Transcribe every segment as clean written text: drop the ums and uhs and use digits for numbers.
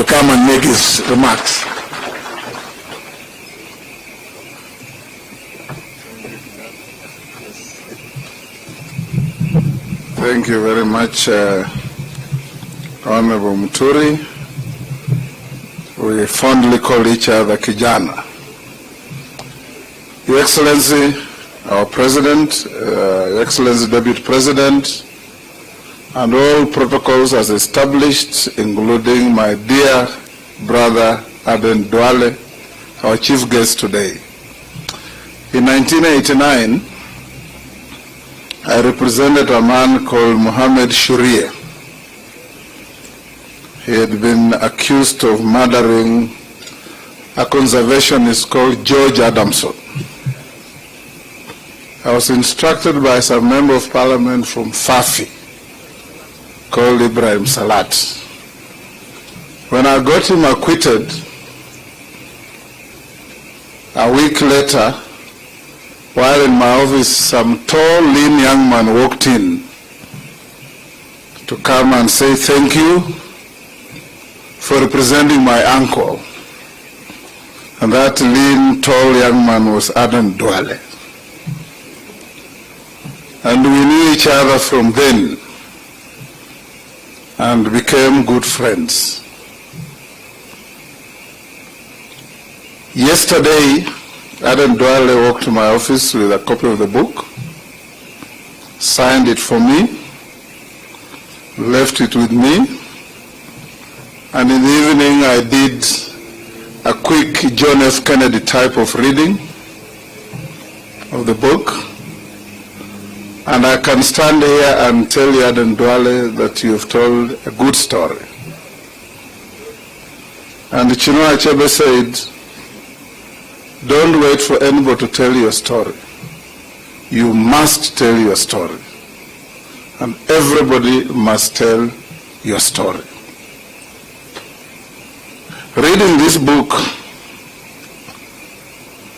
to come and make his remarks. Thank you very much, Honorable Muturi. We fondly call each other Kijana. Your Excellency, our President, Your Excellency Deputy President, and all protocols as established, including my dear brother Aden Duale, our chief guest today. In 1989, I represented a man called Mohammed Shuriye. He had been accused of murdering a conservationist called George Adamson. I was instructed by some member of parliament from Fafi called Ibrahim Salat. When I got him acquitted, a week later, while in my office, some tall, lean young man walked in to come and say thank you for representing my uncle. And that lean, tall young man was Aden Duale. And we knew each other from then and became good friends. Yesterday, Aden Duale walked to my office with a copy of the book, signed it for me, left it with me, and in the evening I did a quick John F. Kennedy type of reading of the book, and I can stand here and tell you, Aden Duale, that you have told a good story. And Chinua Achebe said, don't wait for anybody to tell your story. You must tell your story. And everybody must tell your story. Reading this book,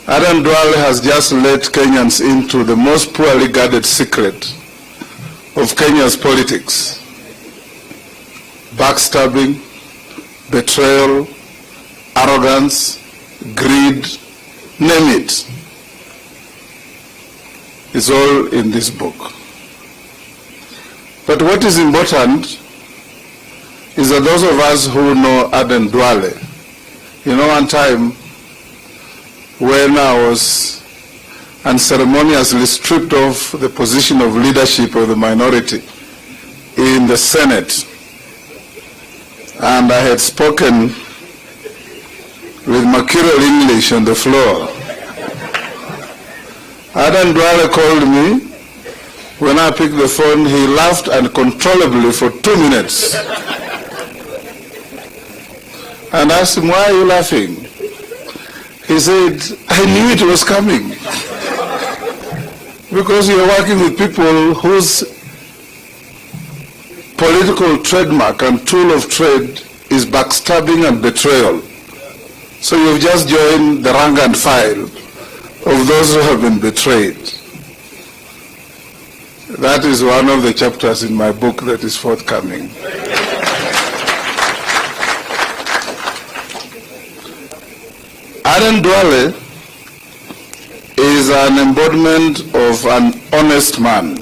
Aden Duale has just let Kenyans into the most poorly guarded secret of Kenya's politics. Backstabbing, betrayal, arrogance, greed, name it. It's all in this book. But what is important is that those of us who know Aden Duale, you know, one time when I was unceremoniously stripped of the position of leadership of the minority in the Senate, and I had spoken with mercurial English on the floor, Aden Duale called me. When I picked the phone, he laughed uncontrollably for 2 minutes. And I asked him, why are you laughing? He said, I knew it was coming. Because you're working with people whose political trademark and tool of trade is backstabbing and betrayal. So you've just joined the rank and file of those who have been betrayed. That is one of the chapters in my book that is forthcoming. Aden Duale is an embodiment of an honest man.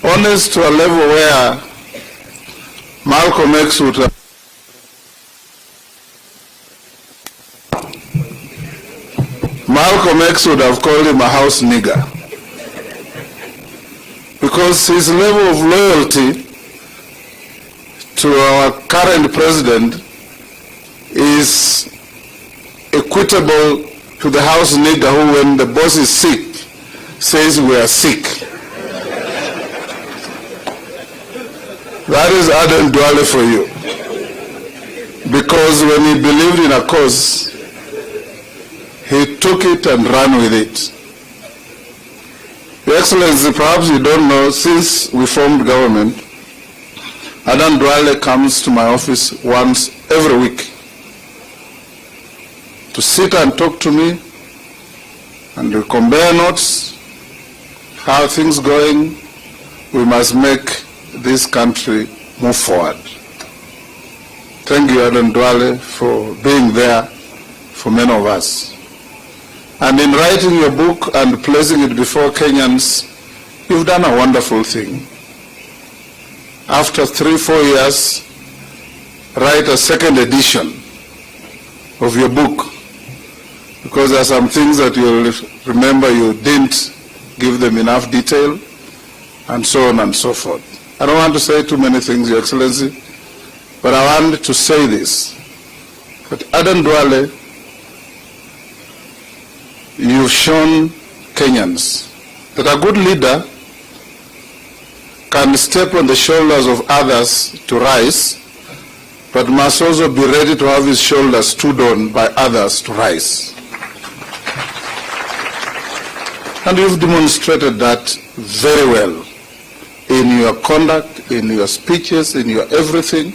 Honest to a level where Malcolm X would have called him a house nigger. Because his level of loyalty to our current president is equitable to the house nigger who, when the boss is sick, says we are sick. That is Aden Duale for you. Because when he believed in a cause, he took it and ran with it. Your Excellency, perhaps you don't know, since we formed government, Aden Duale comes to my office once every week to sit and talk to me and we compare notes, how things going. We must make this country move forward. Thank you, Aden Duale, for being there for many of us. And in writing your book and placing it before Kenyans, you've done a wonderful thing. After 3-4 years, write a second edition of your book, because there are some things that you'll remember you didn't give them enough detail, and so on and so forth. I don't want to say too many things, Your Excellency, but I want to say this, that Aden Duale, you've shown Kenyans that a good leader can step on the shoulders of others to rise, but must also be ready to have his shoulders stood on by others to rise. And you've demonstrated that very well in your conduct, in your speeches, in your everything.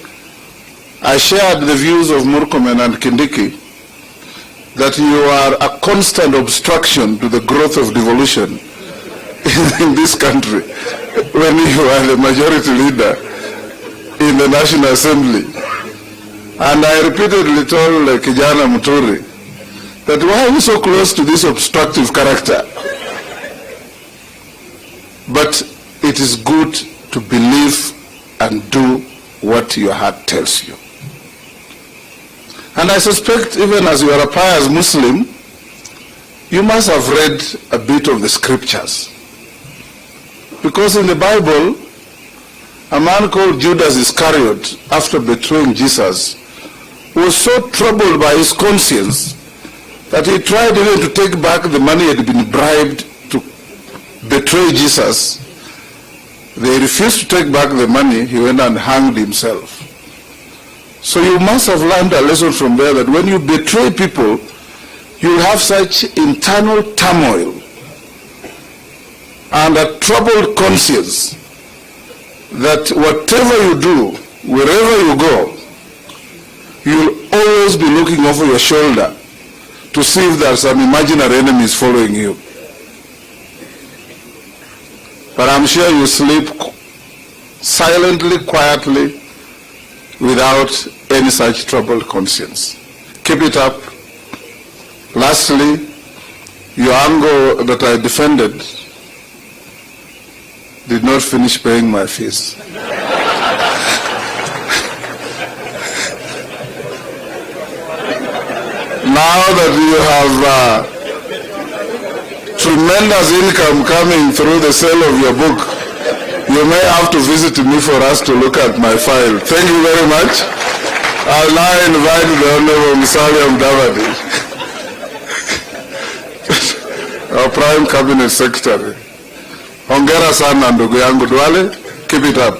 I shared the views of Murkomen and Kindiki that you are a constant obstruction to the growth of devolution in this country when you are the majority leader in the National Assembly. And I repeatedly told Kijana Muturi that why are you so close to this obstructive character? But it is good to believe and do what your heart tells you. And I suspect even as you are a pious Muslim, you must have read a bit of the scriptures. Because in the Bible, a man called Judas Iscariot, after betraying Jesus, was so troubled by his conscience that he tried even to take back the money he had been bribed to betray Jesus. They refused to take back the money. He went and hanged himself. So you must have learned a lesson from there that when you betray people, you have such internal turmoil and a troubled conscience that whatever you do, wherever you go, you'll always be looking over your shoulder to see if there are some imaginary enemies following you. But I'm sure you sleep silently, quietly, without any such troubled conscience. Keep it up. Lastly, your angle that I defended did not finish paying my fees. Now that you have tremendous income coming through the sale of your book, you may have to visit me for us to look at my file. Thank you very much. I'll now invite the Honorable Musalia Mudavadi, our Prime Cabinet Secretary. Hongera sana ndugu yangu Duale. Keep it up.